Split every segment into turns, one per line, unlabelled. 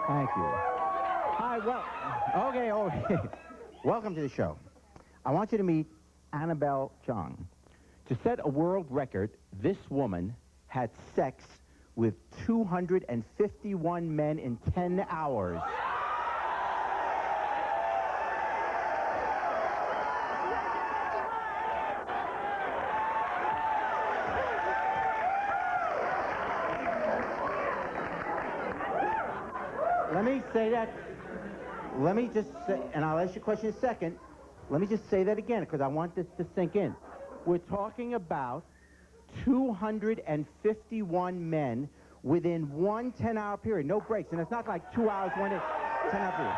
Thank you. Hi, okay. Welcome to the show. I want you to meet Annabel Chong. To set a world record, this woman had sex with 251 men in 10 hours. Let me say that. Let me just say, and I'll ask you a question in a second. Let me just say that again, because I want this to sink in. We're talking about 251 men within one 10-hour period, no breaks. And it's not like 2 hours, 1 day, 10-hour period.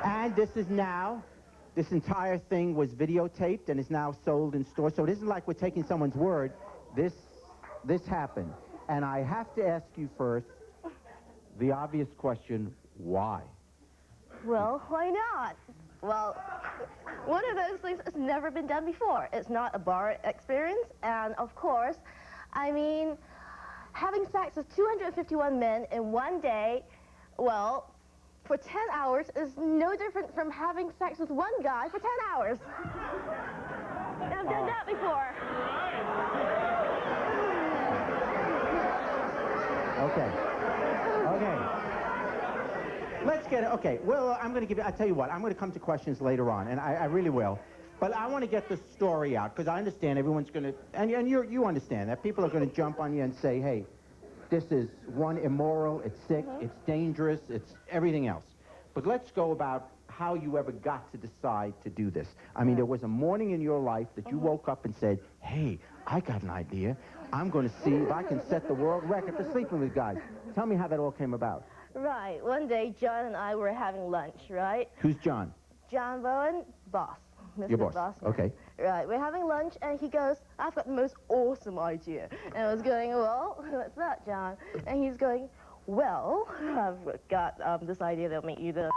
And this is now, this entire thing was videotaped and is now sold in stores. So it isn't like we're taking someone's word. This happened. And I have to ask you first the obvious question, why?
Well, why not? Well, one of those things that's never been done before. It's not a bar experience. And of course, I mean, having sex with 251 men in one day, well, for 10 hours is no different from having sex with one guy for 10 hours. And I've done that before.
Okay. Let's get it. Okay, well, I'm going to give you, I'll tell you what, I'm going to come to questions later on, and I really will. But I want to get the story out, because I understand everyone's going to, and you understand that. People are going to jump on you and say, hey, this is, one, immoral, it's sick, it's dangerous, it's everything else. But let's go about how you ever got to decide to do this. I mean, there was a morning in your life that you woke up and said, hey, I got an idea. I'm going to see if I can set the world record for sleeping with guys. Tell me how that all came about.
Right. One day, John and I were having lunch, right?
Who's John?
John Bowen, boss. Mr.
Your boss. Okay.
Right. We're having lunch, and he goes, I've got the most awesome idea. And I was going, well, what's that, John? And he's going, well, I've got this idea that'll make you the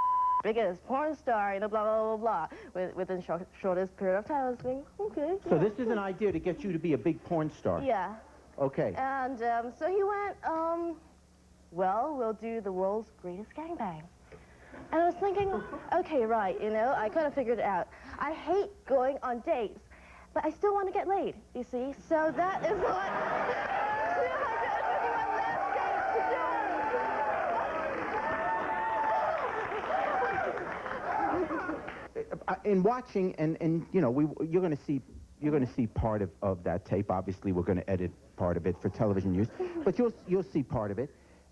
biggest porn star, blah, blah, blah, blah, within the shortest period of time. I was going, okay.
So this is an idea to get you to be a big porn star?
Yeah.
Okay.
And so he went, well, we'll do the world's greatest gangbang. And I was thinking, okay, right, I kind of figured it out. I hate going on dates, but I still want to get laid, you see? So that is what...
In watching, and you're going to see part of that tape. Obviously, we're going to edit part of it for television use, but you'll see part of it.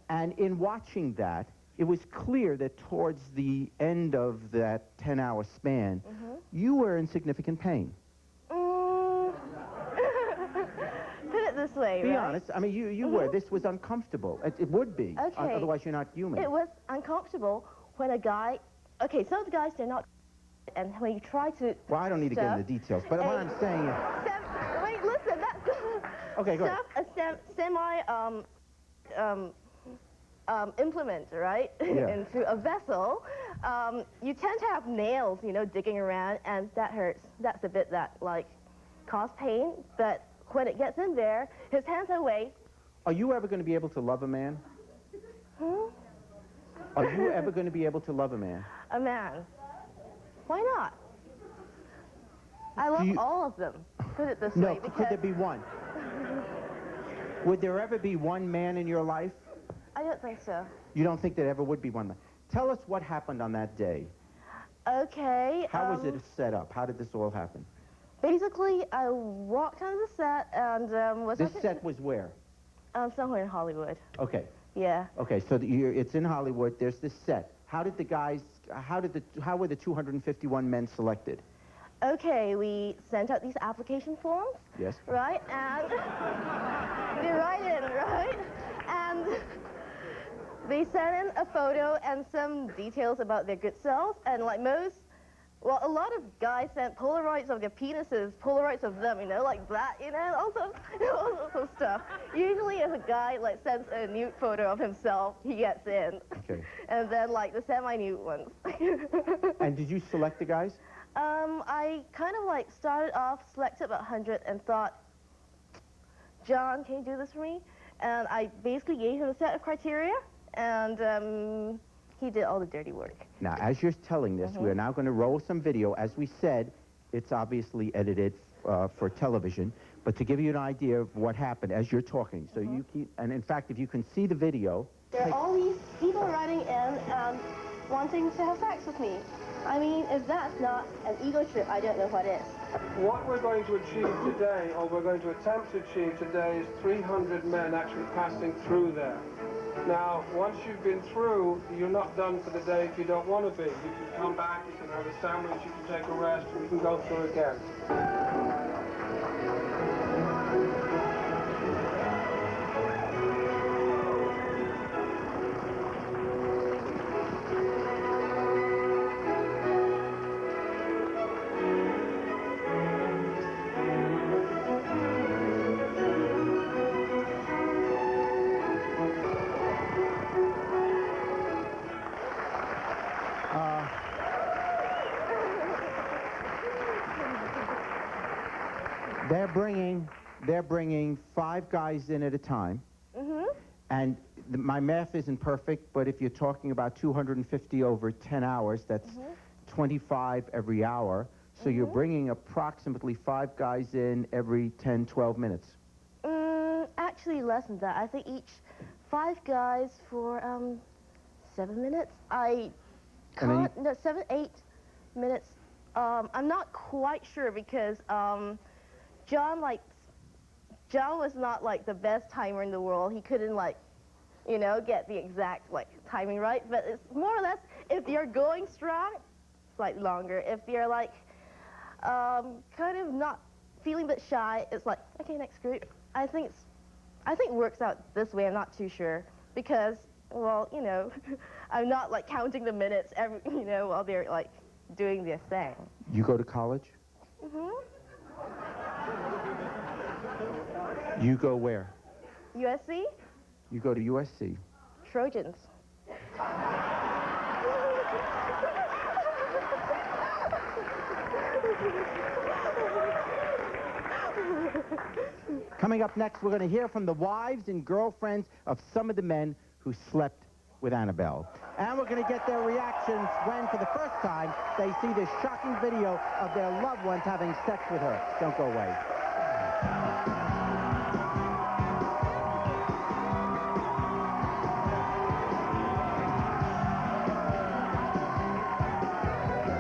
And in watching that, it was clear that towards the end of that 10-hour span, you were in significant pain.
Put it this way,
Be honest. I mean, you were. This was uncomfortable. It would be.
Okay.
Otherwise, you're not human.
It was uncomfortable when a guy... Okay, some of the guys, they're not... And when you try to...
Well, I don't need to get into details, but what I'm saying is...
Wait, listen, that's...
Okay, go ahead.
Implement, right?
Yeah.
Into a vessel, you tend to have nails, digging around, and that hurts. That's a bit that, cause pain, but when it gets in there, his hands are away.
Are you ever going to be able to love a man? Are you ever going to be able to love a man?
A man. Why not? I love all of them. Put it this way.
No, could there be one? Would there ever be one man in your life?
I don't think so.
You don't think there ever would be one man? Tell us what happened on that day.
Okay.
How was it set up? How did this all happen?
Basically, I walked onto the set and
This set was where?
Somewhere in Hollywood.
Okay.
Yeah.
Okay, so it's in Hollywood. There's this set. How did the guys? How were the 251 men selected?
Okay, we sent out these application forms.
Yes.
Right, and they write in, right? And they sent in a photo and some details about their good selves, and a lot of guys sent Polaroids of their penises, Polaroids of them, like that, all sorts of stuff. Usually if a guy, sends a nude photo of himself, he gets in.
Okay.
And then, the semi-nude ones.
And did you select the guys?
I kind of like started off, selected about 100 and thought, John, can you do this for me? And I basically gave him a set of criteria, and he did all the dirty work.
Now, as you're telling this, we are now going to roll some video. As we said, it's obviously edited for television, but to give you an idea of what happened as you're talking. So you keep, and in fact, if you can see the video.
There are all these people writing in and wanting to have sex with me. I mean, if that's not an ego trip, I don't know what is.
What we're going to achieve today, or we're going to attempt to achieve today, is 300 men actually passing through there. Now, once you've been through, you're not done for the day if you don't want to be. You can come back, you can have a sandwich, you can take a rest, and you can go through again.
They're bringing 5 guys in at a time. And my math isn't perfect, but if you're talking about 250 over 10 hours, that's 25 every hour. So you're bringing approximately 5 guys in every 10, 12 minutes.
Actually less than that. I think each 5 guys for 7 minutes. I can't, no, 7, 8 minutes. I'm not quite sure because John was not like the best timer in the world. He couldn't get the exact timing right. But it's more or less, if you're going strong, slightly longer. If you're kind of not feeling a bit shy, it's like, okay, next group. I think it works out this way. I'm not too sure because, well, I'm not counting the minutes while they're doing their thing.
You go to college? You go where?
USC?
You go to USC.
Trojans.
Coming up next, we're going to hear from the wives and girlfriends of some of the men who slept with Annabel. And we're going to get their reactions when, for the first time, they see this shocking video of their loved ones having sex with her. Don't go away.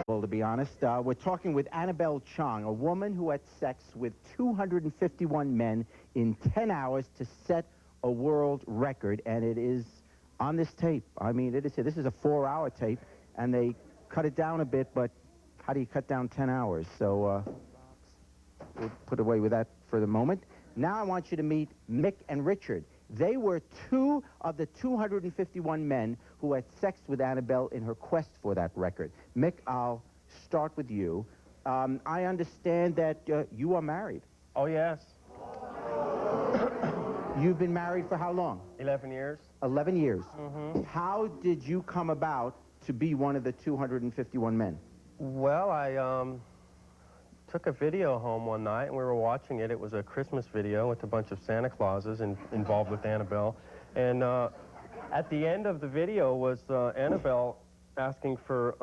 Well, to be honest, we're talking with Annabel Chong, a woman who had sex with 251 men in 10 hours to set a world record, and it is on this tape. I mean, this is a 4-hour tape, and they cut it down a bit, but how do you cut down 10 hours? So we'll put away with that for the moment. Now I want you to meet Mick and Richard. They were 2 of the 251 men who had sex with Annabel in her quest for that record. Mick, I'll start with you. I understand that you are married.
Oh, yes.
You've been married for how long?
11 years.
11 years. How did you come about to be one of the 251 men?
Well, I took a video home one night, and we were watching it. It was a Christmas video with a bunch of Santa Clauses involved with Annabelle. And at the end of the video was Annabelle asking for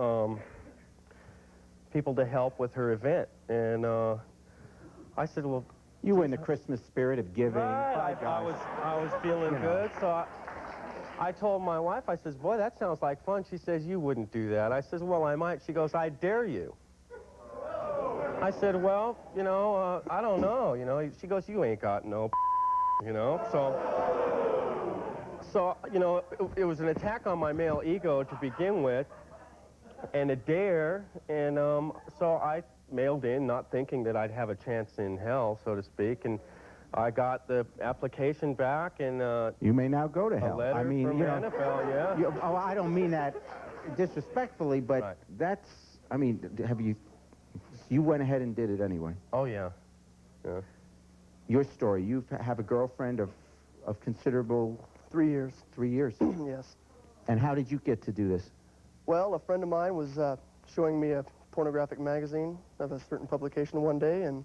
people to help with her event. And I said, well...
You were in the Christmas spirit of giving.
Right. I was feeling good, so I told my wife, I says, boy, that sounds like fun. She says, you wouldn't do that. I says, well, I might. She goes, I dare you. I said, well, I don't know, She goes, you ain't got no, So, it was an attack on my male ego to begin with, and a dare, and so I mailed in, not thinking that I'd have a chance in hell, so to speak, and I got the application back, and
you may now go to hell.
A letter
I mean,
from Annabelle, yeah.
Oh, I don't mean that disrespectfully, but
Right.
That's, I mean, you went ahead and did it anyway.
Oh, yeah. Yeah.
Your story, you have a girlfriend of considerable...
3 years.
3 years.
Yes.
And how did you get to do this?
Well, a friend of mine was showing me a pornographic magazine of a certain publication one day, and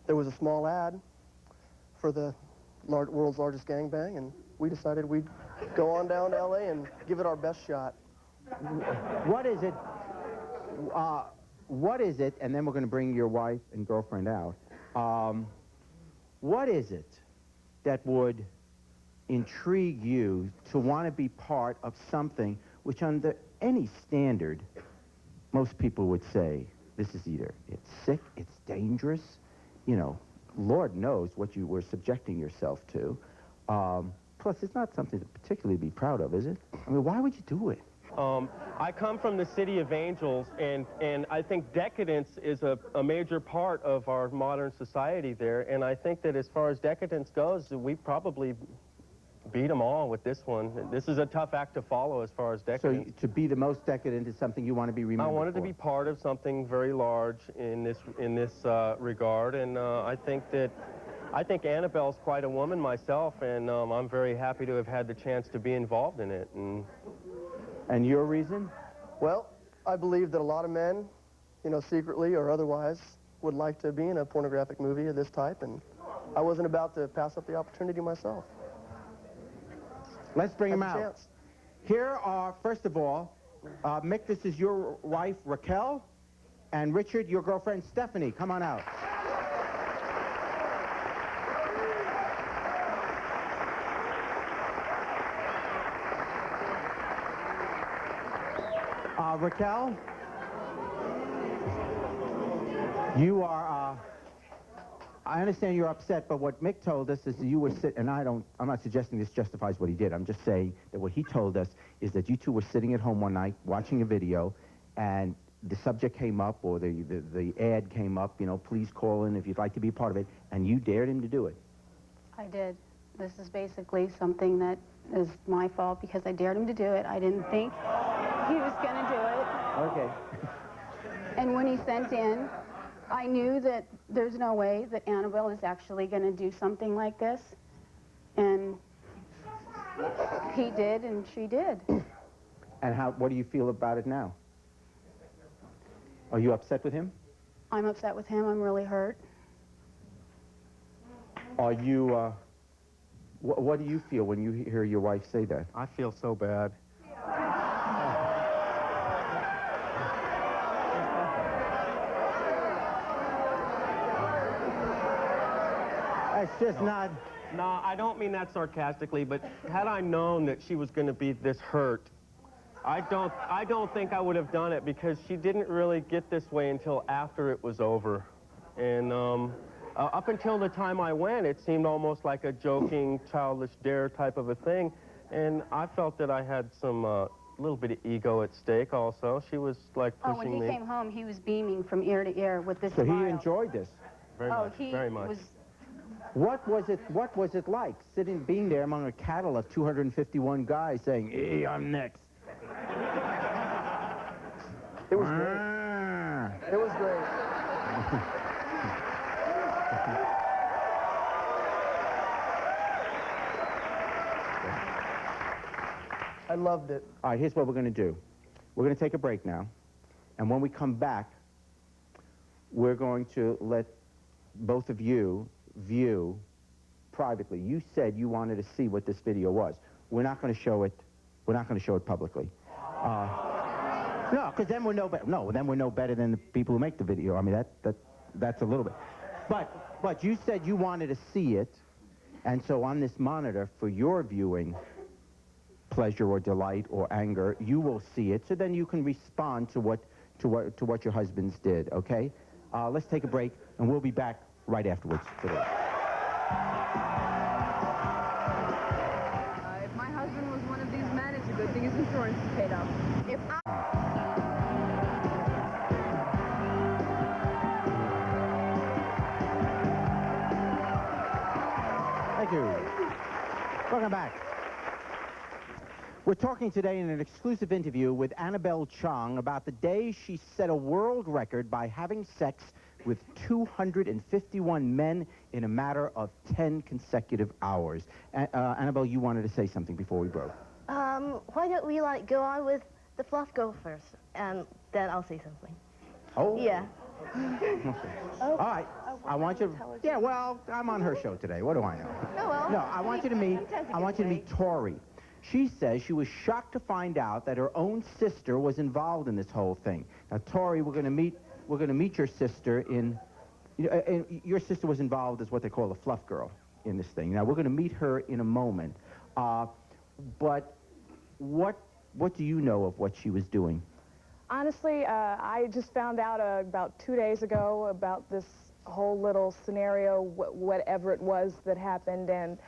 there was a small ad for the world's largest gangbang, and we decided we'd go on down to L.A. and give it our best shot.
What is it? What is it? And then we're going to bring your wife and girlfriend out. What is it that would intrigue you to want to be part of something which, under any standard, most people would say this is either it's sick, it's dangerous, you know, Lord knows what you were subjecting yourself to. Plus, it's not something to particularly be proud of, is it? I mean, why would you do it?
I come from the City of Angels, and I think decadence is a major part of our modern society there, and I think that as far as decadence goes, we probably beat them all with this one. This is a tough act to follow as far as decadence.
So to be the most decadent is something you want to be remembered
I wanted
for.
to be part of something very large in this regard, and I think Annabelle's quite a woman myself, and I'm very happy to have had the chance to be involved in it.
And your reason?
Well, I believe that a lot of men, you know, secretly or otherwise, would like to be in a pornographic movie of this type, and I wasn't about to pass up the opportunity myself.
Let's bring him
Have a
out.
chance.
Here are, first of all, Mick, this is your wife, Raquel, and Richard, your girlfriend, Stephanie. Come on out. Raquel, you are, I understand you're upset, but what Mick told us is that you were and I'm not suggesting this justifies what he did. I'm just saying that what he told us is that you two were sitting at home one night watching a video, and the subject came up, or the ad came up, you know, please call in if you'd like to be a part of it, and you dared him to do it.
I did. This is basically something that is my fault because I dared him to do it. I didn't think he was going to do it.
Okay.
And when he sent in, I knew that there's no way that Annabelle is actually going to do something like this. And he did, and she did.
And what do you feel about it now? Are you upset with him?
I'm upset with him. I'm really hurt.
Are you, what do you feel when you hear your wife say that?
I feel so bad.
It's just not...
No, I don't mean that sarcastically, but had I known that she was going to be this hurt, I don't think I would have done it, because she didn't really get this way until after it was over. And up until the time I went, it seemed almost like a joking, childish dare type of a thing. And I felt that I had some little bit of ego at stake also. She was like pushing me.
When he came home, he was beaming from ear to ear with this
So
smile.
he enjoyed this?
Very much, very much.
What was it like, being there among a cattle of 251 guys saying, hey, I'm next?
It was great. It was great. I loved it.
All right, here's what we're going to do. We're going to take a break now, and when we come back, we're going to let both of you view privately. You said you wanted to see what this video was. We're not going to show it. We're not going to show it publicly. No, because then we're no better. No, then we're no better than the people who make the video. I mean, that's a little bit. But you said you wanted to see it, and so on this monitor for your viewing pleasure or delight or anger, you will see it. So then you can respond to what your husbands did. Okay? Let's take a break, and we'll be back right afterwards.
If my husband was one of these men, it's a good thing his insurance is paid up. If
Thank you. Welcome back. We're talking today in an exclusive interview with Annabel Chong about the day she set a world record by having sex with 251 men in a matter of 10 consecutive hours. Annabel, you wanted to say something before we broke.
Why don't we, go on with the fluff go first, and then I'll say something.
Oh.
Yeah.
All right. I want you. Yeah. Well, I'm on her show today. What do I know?
Oh, well.
No. I want you to meet. I want you to meet Tori. She says she was shocked to find out that her own sister was involved in this whole thing. Now, Tori, we're going to meet your sister in. And your sister was involved as what they call a fluff girl in this thing. Now, we're going to meet her in a moment. But what do you know of what she was doing?
Honestly, I just found out about 2 days ago about this whole little scenario, whatever it was that happened, and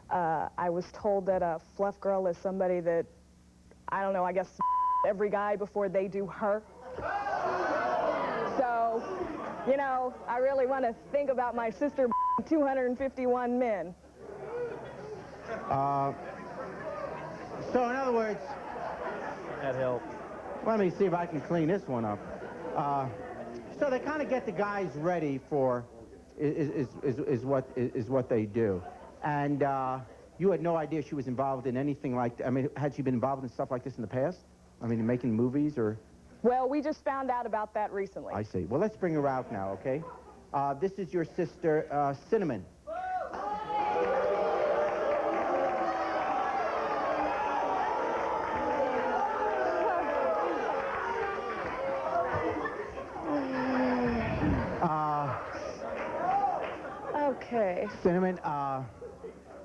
I was told that a fluff girl is somebody that, I don't know, I guess every guy before they do her. So, you know, I really want to think about my sister 251 men.
So, in other words,
That helps.
let me see if I can clean this one up. So they kind of get the guys ready for is what they do, and you had no idea she was involved in anything like that. I mean, had she been involved in stuff like this in the past? I mean, making movies or?
Well, we just found out about that recently.
I see. Well, let's bring her out now, okay? This is your sister, Cinnamon.
Okay.
Cinnamon,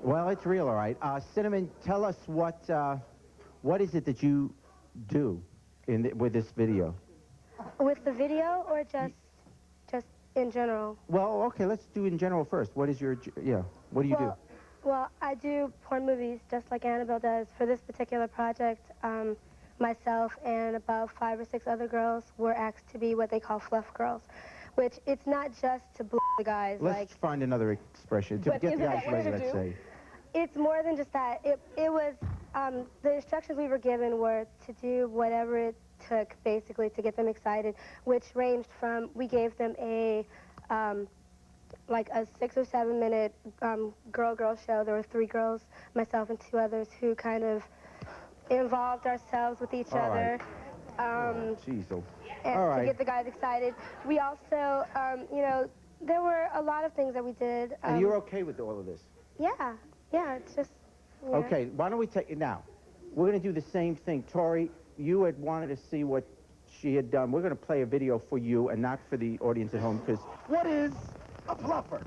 well, it's real, all right. Cinnamon, tell us what is it that you do with this video?
With the video or just in general?
Well, okay, let's do in general first. What is your, what do you do?
Well, I do porn movies just like Annabelle does. For this particular project, myself and about 5 or 6 other girls were asked to be what they call fluff girls, which it's not just to blow the guys.
Let's find another expression. To
But
get the
isn't
guys
that what
ready,
you
let's
do?
say.
It's more than just that. It was, the instructions we were given were to do whatever it took, basically, to get them excited, which ranged from, we gave them like a 6 or 7 minute girl show. There were 3 girls, myself and 2 others, who kind of involved ourselves with each other.
Jeez,
And
all
to
right.
get the guys excited. We also, you know, there were a lot of things that we did.
And you're okay with all of this?
Yeah, it's just, yeah.
Okay, why don't we take it now? We're going to do the same thing. Tori, you had wanted to see what she had done. We're going to play a video for you and not for the audience at home, because what is a fluffer?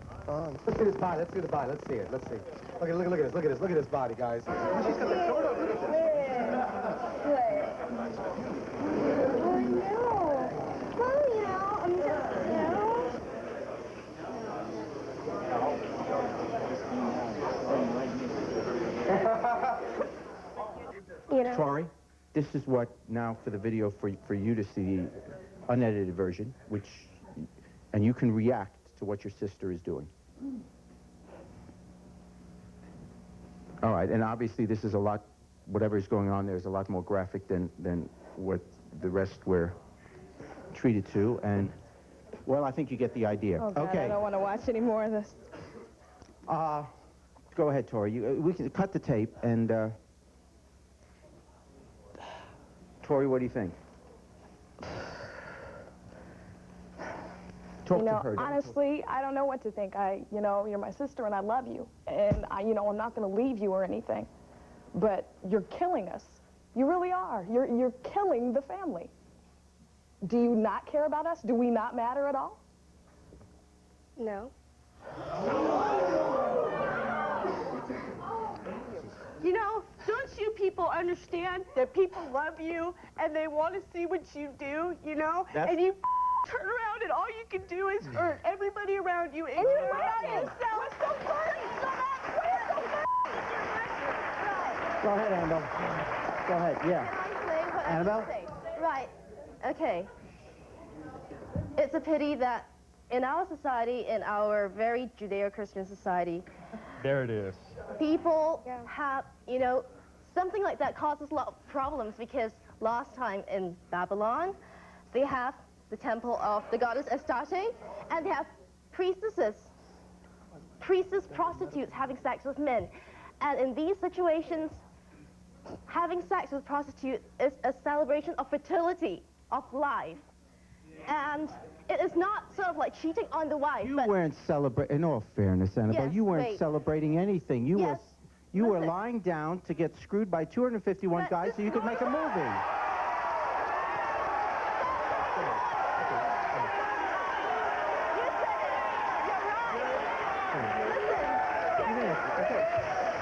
Let's see this body. Let's see the body. Let's see it. Let's see. Look at this. Look at this. Look at this body, guys. She's got the photo. Look at this.
I know. Well, you know, I'm just, you know. You know.
Tori, this is what now for the video for you to see the unedited version, and you can react to what your sister is doing. All right, and obviously this is a lot, whatever is going on there is a lot more graphic than what the rest were treated to, and, well, I think you get the idea.
Oh, God,
okay.
I don't want to watch any more of this.
Go ahead, Tori. We can cut the tape, and, Tori, what do you think? Talk
You know,
to her.
honestly, I don't know what to think. You know, you're my sister and I love you. And, you know, I'm not going to leave you or anything. But you're killing us. You really are. You're killing the family. Do you not care about us? Do we not matter at all?
No.
You know, don't you people understand that people love you and they want to see what you do, you know? And you turn around and all you can do is hurt everybody around you. And you hurt yourself. So funny.
Go ahead, Annabelle. Go ahead, yeah.
Can I say what
Annabelle?
I have to say? Right. Okay. It's a pity that in our society, in our very Judeo-Christian society,
There it is.
people have, you know, something like that causes a lot of problems, because last time in Babylon, they have the temple of the goddess Astarte, and they have priestesses, prostitutes having sex with men. And in these situations, having sex with prostitutes is a celebration of fertility, of life. And it is not sort of like cheating on the wife.
You
but
weren't celebrating, in all fairness, Annabelle,
Yes,
you weren't
wait.
celebrating anything. You
Yes,
were
listen.
lying down to get screwed by 251
But
guys so you could make a movie.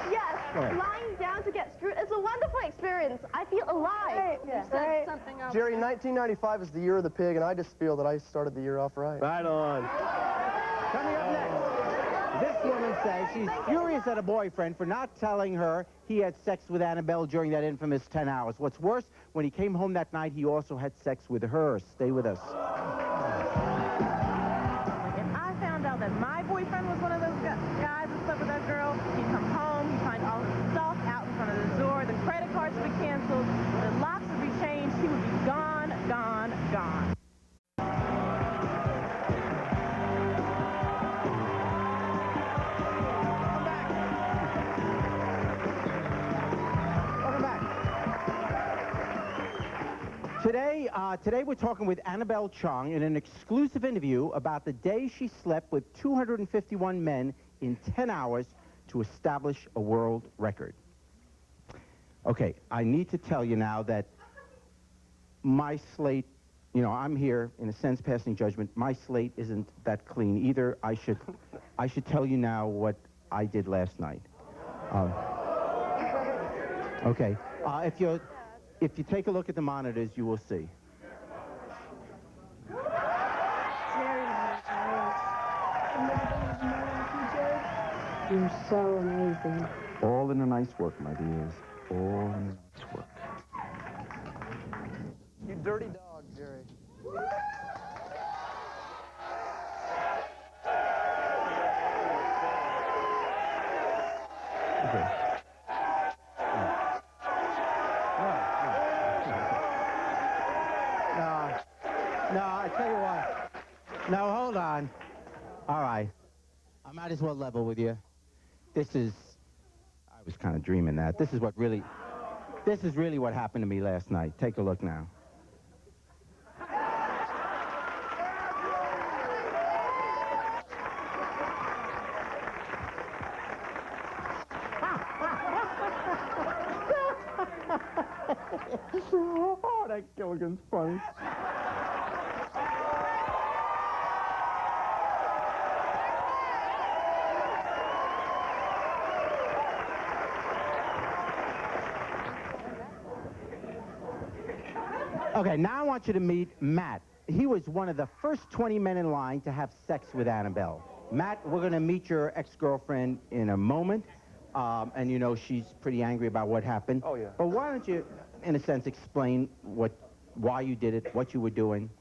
Yes,
Go ahead.
lying down to get screwed is a wonderful experience. I feel alive.
Something else.
Jerry, 1995 is the year of the pig, and I just feel that I started the year off right.
Right on.
Coming up next, this woman says she's furious at a boyfriend for not telling her he had sex with Annabelle during that infamous 10 hours. What's worse, when he came home that night, he also had sex with her. Stay with us.
If I found out that my boyfriend was one of those guys that slept with that girl, he'd come home, he'd find all his stuff out in front of the door, the credit cards would be canceled, the locks would be changed, he would be gone, gone, gone.
Welcome back. Today we're talking with Annabel Chong in an exclusive interview about the day she slept with 251 men in 10 hours to establish a world record. Okay, I need to tell you now that my slate, you know, I'm here in a sense passing judgment. My slate isn't that clean either. I should tell you now what I did last night. Okay, if you take a look at the monitors, you will see.
You're so amazing.
All in the nice work, my dears. All in the nice work.
You dirty dog, Jerry.
Okay. No, I tell you what. No, hold on. All right. I might as well level with you. I was kind of dreaming that. This is really what happened to me last night. Take a look now. Oh, that Gilligan's funny. Okay, now I want you to meet Matt. He was one of the first 20 men in line to have sex with Annabelle. Matt, we're going to meet your ex-girlfriend in a moment. And you know she's pretty angry about what happened.
Oh, yeah.
But why don't you, in a sense, explain why you did it, what you were doing?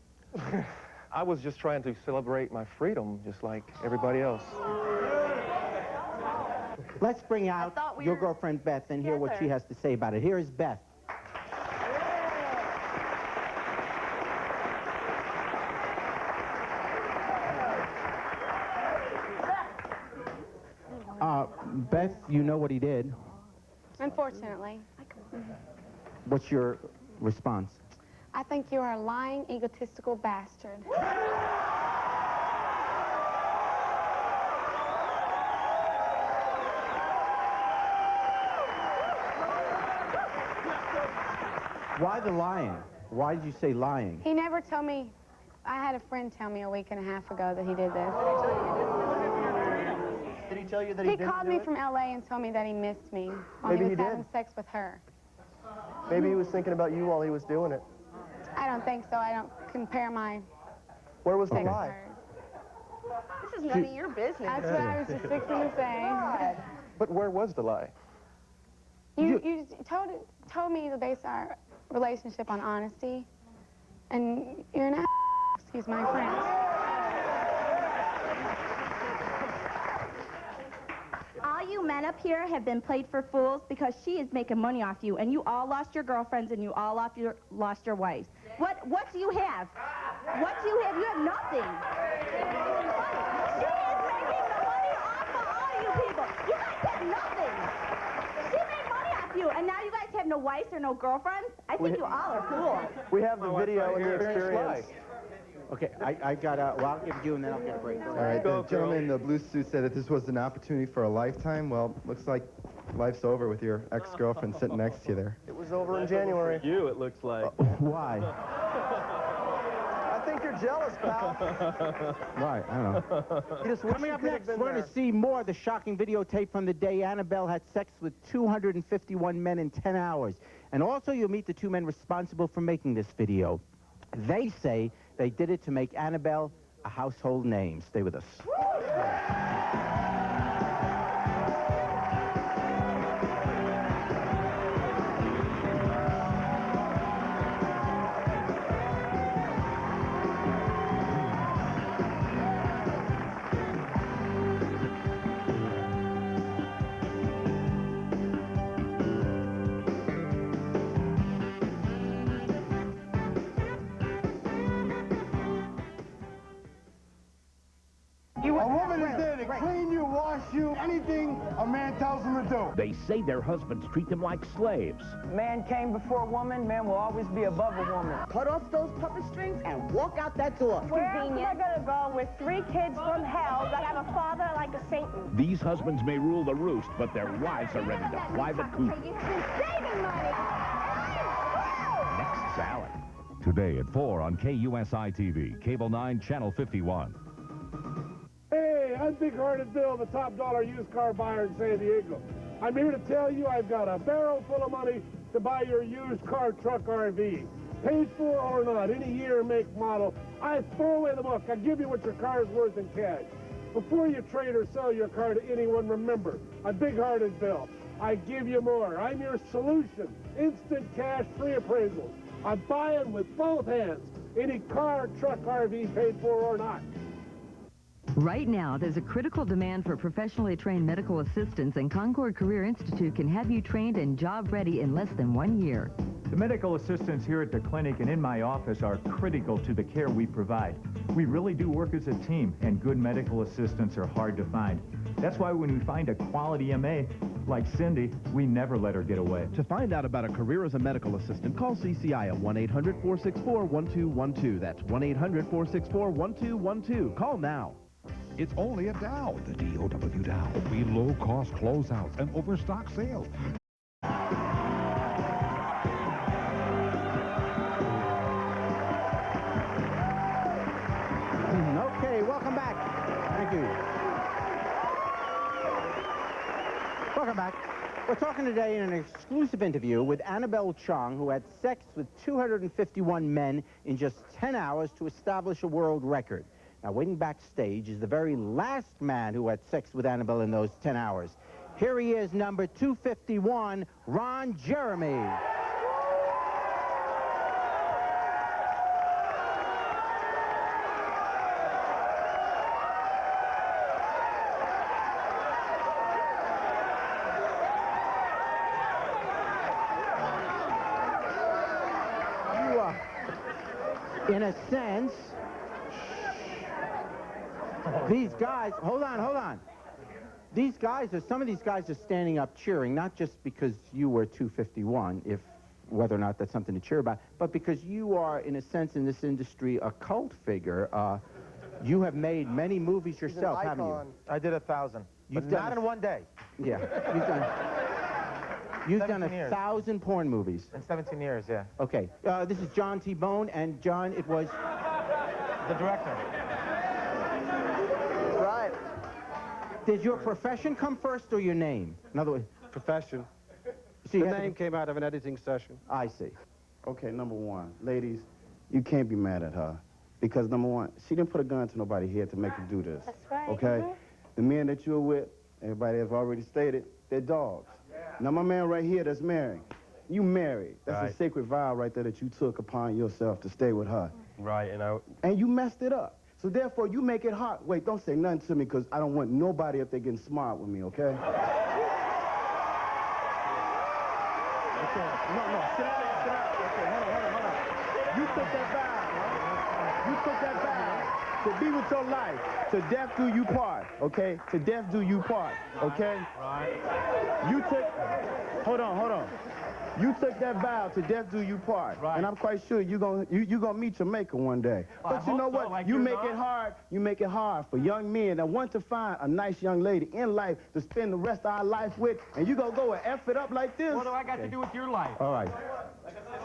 I was just trying to celebrate my freedom, just like everybody else.
Let's bring out your girlfriend Beth and hear what she has to say about it. Here is Beth. Beth, you know what he did.
Unfortunately.
What's your response?
I think you're a lying, egotistical bastard.
Why the lying? Why did you say lying?
He never told me. I had a friend tell me a week and a half ago that he did this.
Did he tell you that he didn't
called
do
me
it?
from L.A. and told me that he missed me while
Maybe
he
he
was
did.
having sex with her.
Maybe he was thinking about you while he was doing it.
I don't think so. I don't compare my
Where was the
sex with
lie?
hers.
This is none of your business.
That's what I was just fixing to say.
But where was the lie?
You told me to base our relationship on honesty, and you're an excuse my French.
All you men up here have been played for fools because she is making money off you, and you all lost your girlfriends and you all lost your wives. What do you have? What do you have? You have nothing. She is making the money off of all you people. You guys have nothing. She made money off you, and now you guys have no wives or no girlfriends? I think you all are fools.
We have the video and the experience.
Okay, I got well, I'll give you and then I'll get a break.
All right, the gentleman in the blue suit said that this was an opportunity for a lifetime. Well, looks like life's over with your ex-girlfriend sitting next to you there.
It was over in January.
For you, it looks like.
Why?
I think you're jealous, pal.
Why? I don't know. Coming up next, we're going to see more of the shocking videotape from the day Annabelle had sex with 251 men in 10 hours. And also, you'll meet the two men responsible for making this video. They say they did it to make Annabelle a household name. Stay with us.
A woman is there to clean you, wash you, anything a man tells him to do.
They say their husbands treat them like slaves.
Man came before a woman, man will always be above a woman.
Cut off those puppet strings and walk out that door.
Where else am I gonna go with 3 kids from hell that have a father like a Satan?
These husbands may rule the roost, but their wives are ready to fly the coop.
You've been saving money.
Next salad.
Today at 4 on KUSI-TV, Cable 9, Channel 51.
Hey, I'm Big-Hearted Bill, the top dollar used car buyer in San Diego. I'm here to tell you I've got a barrel full of money to buy your used car, truck, RV. Paid for or not, any year, make, model. I throw away the book. I give you what your car is worth in cash. Before you trade or sell your car to anyone, remember, I'm Big-Hearted Bill. I give you more. I'm your solution. Instant cash, free appraisals. I'm buying with both hands. Any car, truck, RV, paid for or not.
Right now, there's a critical demand for professionally trained medical assistants, and Concord Career Institute can have you trained and job-ready in less than 1 year.
The medical assistants here at the clinic and in my office are critical to the care we provide. We really do work as a team, and good medical assistants are hard to find. That's why when we find a quality MA, like Cindy, we never let her get away.
To find out about a career as a medical assistant, call CCI at 1-800-464-1212. That's 1-800-464-1212. Call now.
It's only a Dow, the D-O-W Dow. We low-cost closeouts and overstock sales.
Okay, welcome back. Thank you. Welcome back. We're talking today in an exclusive interview with Annabel Chong, who had sex with 251 men in just 10 hours to establish a world record. Now, waiting backstage is the very last man who had sex with Annabel in those 10 hours. Here he is, number 251, Ron Jeremy. You are, in a sense, these guys, hold on. Some of these guys are standing up cheering, not just because you were 251, whether or not that's something to cheer about, but because you are, in a sense, in this industry, a cult figure. You have made many movies yourself, haven't you?
I did 1,000, but not in one day.
Yeah, you've done 1,000 porn movies.
In 17 years, yeah.
Okay, this is John T. Bone, and John, it was...
The director.
Right.
Did your profession come first or your name? In other words...
Profession.
So
the name came out of an editing session.
I see.
Okay, number one, ladies, you can't be mad at her. Because, number one, she didn't put a gun to nobody's head to make her do this.
That's right.
Okay?
Mm-hmm.
The men that you're with, everybody has already stated, they're dogs. Now, my man right here that's married, you married. That's a sacred vow right there that you took upon yourself to stay with her.
Right,
and you messed it up. So, therefore, you make it hard. Wait, don't say nothing to me, because I don't want nobody up there getting smart with me, okay?
Okay, no, sit down. Okay, hold on. You took that vow, right? You took that vow to be with your life, to death do you part, okay? To death do you part, okay?
Right.
You took, hold on.
You took that vow to death do you part.
Right.
And I'm quite sure you're gonna meet your maker one day.
Well,
But
I
you know
hope so,
what?
like
You
you're
make
not.
it hard. You make it hard for young men that want to find a nice young lady in life to spend the rest of our life with, and you gonna go and F it up like this?
What do I got to do with your life?
All right.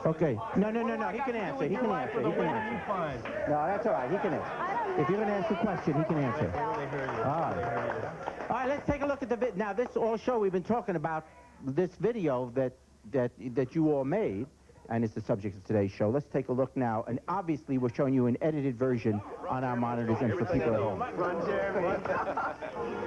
Okay. No.
What do I
He
got
can
to do
answer.
with
He
your
can
life
answer.
or the
He can
woman
answer.
you find?
No, that's all right. He can answer. If you're going to answer a question, he can answer. All right. All right, let's take a look at the video. Now, this all show we've been talking about this video that you all made, and it's the subject of today's show. Let's take a look now, and obviously we're showing you an edited version on our monitors and for people at home.
Ron Jeremy.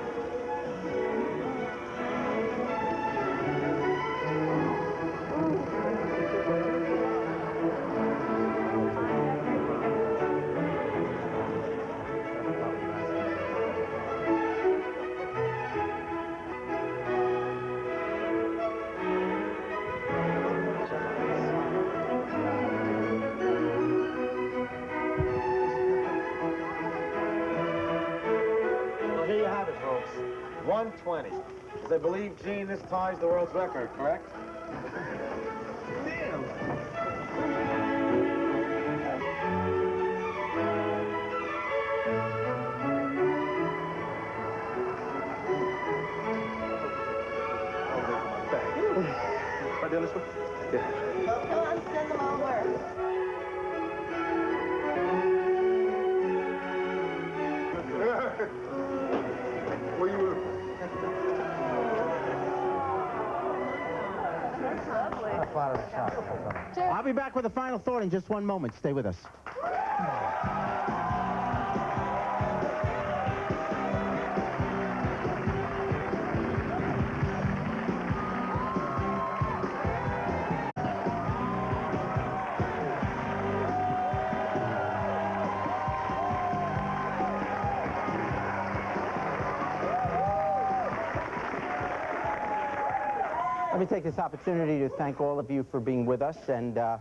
Well, here you have it, folks. 120. As I believe, Gene, this ties the world's record, correct?
Right down this way? Yeah.
Come on, send them over.
Where you were?
That's lovely.
I'll be back with a final thought in just one moment. Stay with us. Let me take this opportunity to thank all of you for being with us, and I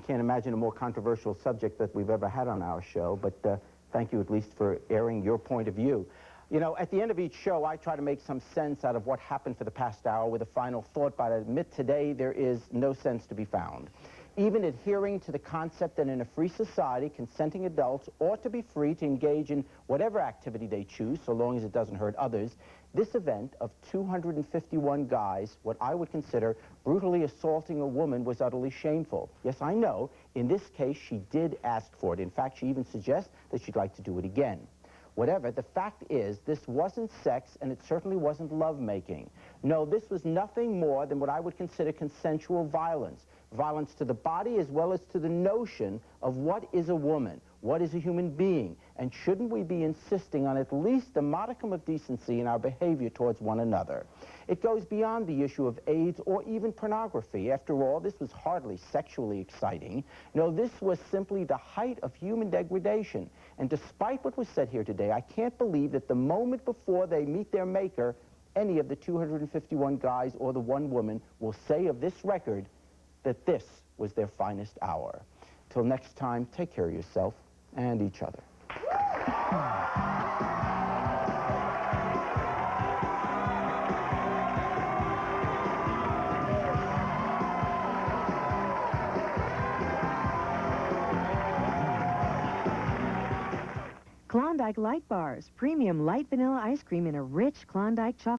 can't imagine a more controversial subject that we've ever had on our show, but thank you at least for airing your point of view. You know, at the end of each show, I try to make some sense out of what happened for the past hour with a final thought, but I admit today there is no sense to be found. Even adhering to the concept that in a free society, consenting adults ought to be free to engage in whatever activity they choose, so long as it doesn't hurt others, this event of 251 guys, what I would consider brutally assaulting a woman, was utterly shameful. Yes, I know, in this case, she did ask for it. In fact, she even suggests that she'd like to do it again. Whatever, the fact is, this wasn't sex, and it certainly wasn't lovemaking. No, this was nothing more than what I would consider consensual violence. Violence to the body as well as to the notion of what is a woman, what is a human being, and shouldn't we be insisting on at least a modicum of decency in our behavior towards one another? It goes beyond the issue of AIDS or even pornography. After all, this was hardly sexually exciting. No, this was simply the height of human degradation. And despite what was said here today, I can't believe that the moment before they meet their maker, any of the 251 guys or the one woman will say of this record that this was their finest hour. Till next time, take care of yourself and each other.
Klondike Light Bars, premium light vanilla ice cream in a rich Klondike chocolate.